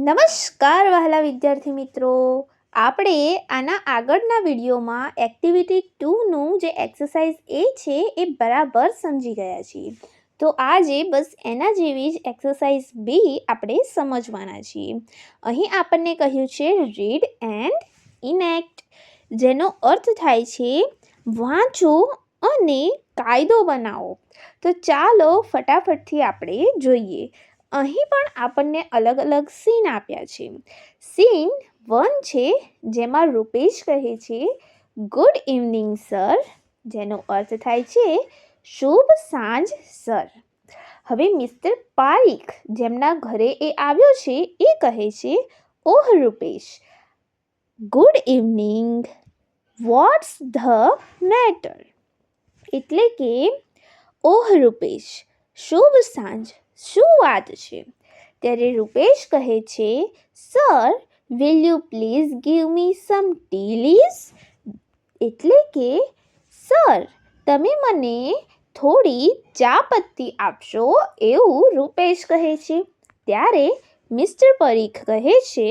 નમસ્કાર વહાલા વિદ્યાર્થી મિત્રો, આપણે આના આગળના વિડીયોમાં એક્ટિવિટી 2નું જે એક્સરસાઇઝ એ છે એ બરાબર સમજી ગયા છીએ. તો આજે બસ એના જેવી જ એક્સરસાઇઝ બી આપણે સમજવાના છીએ. અહીં આપણને કહ્યું છે રીડ એન્ડ ઇનેક્ટ, જેનો અર્થ થાય છે વાંચો અને કાયદો બનાવો. તો ચાલો ફટાફટથી આપણે જોઈએ. અહીં પણ આપણને અલગ અલગ સીન આપ્યા છે. સીન 1 છે જેમાં રૂપેશ કહે છે ગુડ ઇવનિંગ સર, જેનો અર્થ થાય છે શુભ સાંજ સર. હવે મિસ્ટર પારીખ જેમના ઘરે એ આવ્યો છે એ કહે છે oh Rupesh, good evening, what's the matter. એટલે કે ઓહ રૂપેશ, શુભ સાંજ, શું વાત છે? ત્યારે રૂપેશ કહે છે sir, will you please give me some tea leaves. એટલે કે સર, તમે મને થોડી ચા પત્તી આપશો, એવું રૂપેશ કહે છે. ત્યારે મિસ્ટર પરીખ કહે છે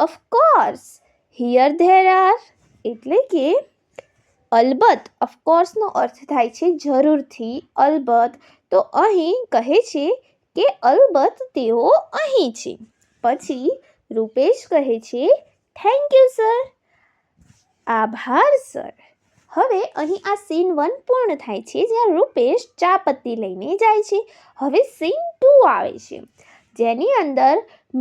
ઓફકોર્સ, હિયર ધેર આર. એટલે કે અલબત્ત, ઓફકોર્સનો અર્થ થાય છે જરૂરથી, અલબત્ત. તો અહીં કહે છે કે અલબત્ત તેઓ અહીં છે. પછી રૂપેશ કહે છે થેન્ક યુ સર, આભાર સર. હવે અહીં આ સીન 1 પૂર્ણ થાય છે જ્યાં રૂપેશ ચા પત્તી લઈને જાય છે. હવે સીન 2 આવે છે જેની અંદર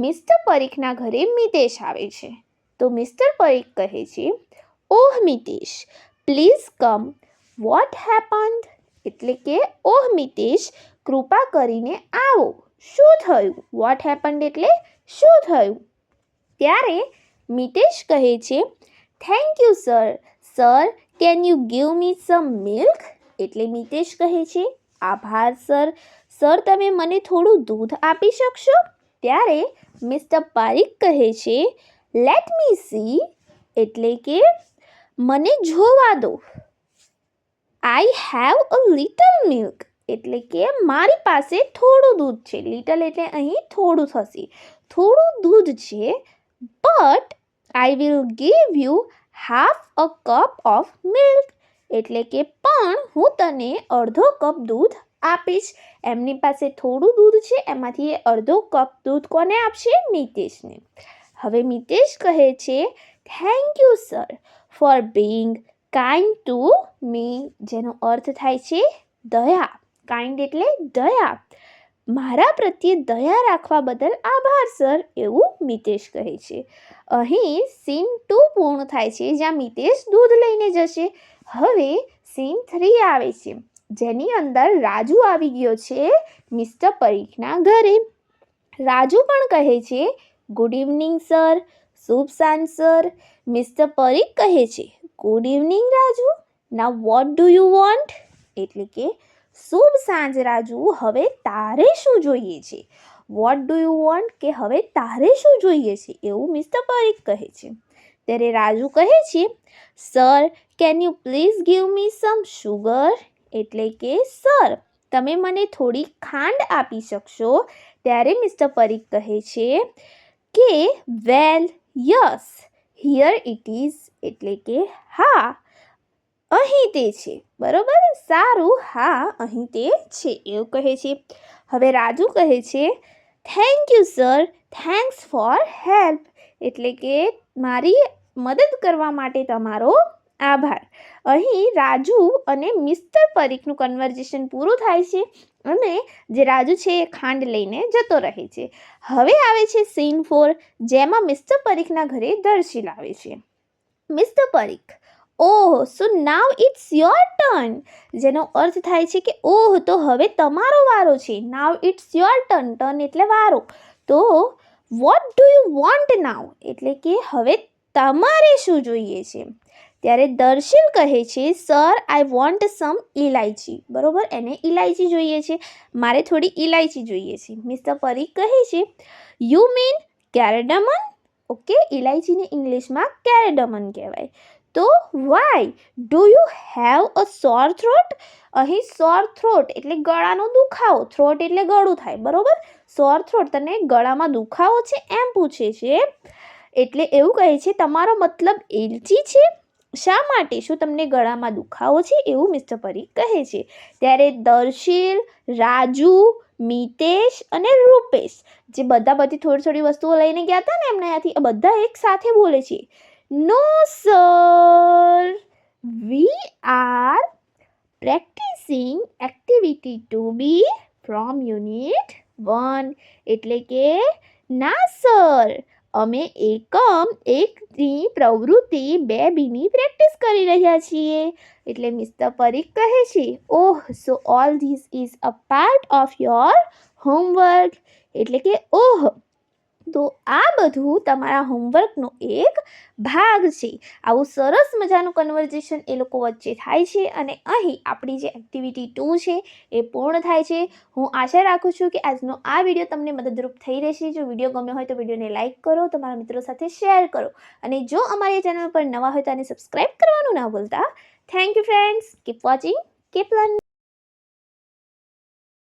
મિસ્ટર પરીખના ઘરે મિતેશ આવે છે. તો મિસ્ટર પરીખ કહે છે oh Mitesh, please come, what happened. એટલે કે ઓહ મિતેશ, કૃપા કરીને આવો, શું થયું? વોટ હેપન્ડ એટલે શું થયું? ત્યારે મિતેશ કહે છે thank you sir, sir can you give me some milk. એટલે મિતેશ કહે છે આભાર સર, સર તમે મને થોડું દૂધ આપી શકશો? ત્યારે મિસ્ટર પારીખ કહે છે લેટ મી સી. એટલે કે મને જોવા દો. I have a little milk. એટલે કે મારી પાસે થોડું દૂધ છે. લિટલ એટલે અહીં થોડું થશે, થોડું દૂધ છે. But I will give you half a cup of milk. એટલે કે પણ હું તને અડધો કપ દૂધ આપીશ. એમની પાસે થોડું દૂધ છે, એમાંથી એ અડધો કપ દૂધ કોને આપશે? મિતેશને. હવે મિતેશ કહે છે thank you sir for being kind to me, જેનો અર્થ થાય છે દયા. કાઇન્ડ એટલે દયા. મારા પ્રત્યે દયા રાખવા બદલ આભાર સર, એવું મિતેશ કહે છે. અહીં સીન 2 પૂર્ણ થાય છે જ્યાં મિતેશ દૂધ લઈને જશે. હવે સીન 3 આવે છે જેની અંદર રાજુ આવી ગયો છે મિસ્ટર પરીખના ઘરે. રાજુ પણ કહે છે ગુડ ઇવનિંગ સર, શુભ સાંજ સર. મિસ્ટર પરીખ કહે છે good evening Raju, now vote do you want. એટલે કે શુભ સાંજ રાજુ, હવે તારે શું જોઈએ છે? વોટ ડુ યુ વોન્ટ કે હવે તારે શું જોઈએ છે, એવું મિસ્ટર પરીખ કહે છે. ત્યારે રાજુ કહે છે sir can you please give me some sugar. એટલે કે સર તમે મને થોડી ખાંડ આપી શકશો? ત્યારે મિસ્ટર પરીખ કહે છે કે વેલ યસ, હિયર ઇટ ઇઝ. એટલે કે હા, અહીં તે છે. બરોબર, સારું, હા અહીં તે છે, એવું કહે છે. હવે રાજુ કહે છે thank you sir, thanks for help. એટલે કે મારી મદદ કરવા માટે તમારો આભાર. અહીં રાજુ અને મિસ્ટર પરીખનું કન્વર્ઝેશન પૂરું થાય છે અને જે રાજુ છે એ ખાંડ લઈને જતો રહે છે. હવે આવે છે સીન 4 જેમાં મિસ્ટર પરીખના ઘરે દર્શીલ આવે છે. Mister Parikh oh, so now it's your turn. જેનો અર્થ થાય છે કે ઓહ, તો હવે તમારો વારો છે. Now it's your turn, turn એટલે વારો. તો what do you want now. એટલે કે હવે તમારે શું જોઈએ છે? ત્યારે દર્શીલ કહે છે સર આઈ વોન્ટ સમ ઇલાયચી. બરોબર, એને ઇલાયચી જોઈએ છે, મારે થોડી ઇલાયચી જોઈએ છે. મિસ્ટર પરીખ કહે છે યુ મીન કેરેડમન. ઓકે, ઇલાયચીને ઇંગ્લિશમાં કેરેડમન કહેવાય. તો why do you have a સોર થ્રોટ? અહીં સોર થ્રોટ એટલે ગળાનો દુખાવો, થ્રોટ એટલે ગળું થાય, બરોબર? સોર થ્રોટ, તને ગળામાં દુખાવો છે એમ પૂછે છે. એટલે એવું કહે છે તમારો મતલબ એલચી છે? શા માટે? શું તમને ગળામાં દુખાવો છે? એવું મિસ્ટર પરીખ કહે છે. ત્યારે દર્શીલ, રાજુ, મિતેશ અને રૂપેશ જે બધી થોડી વસ્તુઓ લઈને ગયા હતા ને એમના ત્યાંથી, બધા એક સાથે બોલે છે, no sir, we are practicing activity 2B from unit 1. એટલે કે ના સર, અમે એકમ 1ની પ્રવૃત્તિ 2Bની પ્રેક્ટિસ કરી રહ્યા છીએ. એટલે મિસ્ટર પરીખ કહે છે, oh, so all this is a part of your homework. એટલે કે ઓહ, તો આ બધું તમારા હોમવર્કનો એક ભાગ છે. આવું સરસ મજાનું કન્વર્ઝેશન એ લોકો વચ્ચે થાય છે અને અહીં આપણી જે એક્ટિવિટી 2 છે એ પૂર્ણ થાય છે. હું આશા રાખું છું કે આજનો આ વિડીયો તમને મદદરૂપ થઈ રહેશે. જો વિડીયો ગમ્યો હોય તો વિડીયોને લાઇક કરો, તમારા મિત્રો સાથે શેર કરો અને જો અમારી ચેનલ પર નવા હોય તો આને સબસ્ક્રાઈબ કરવાનું ના ભૂલતા. Thank you friends. Keep watching, keep learning.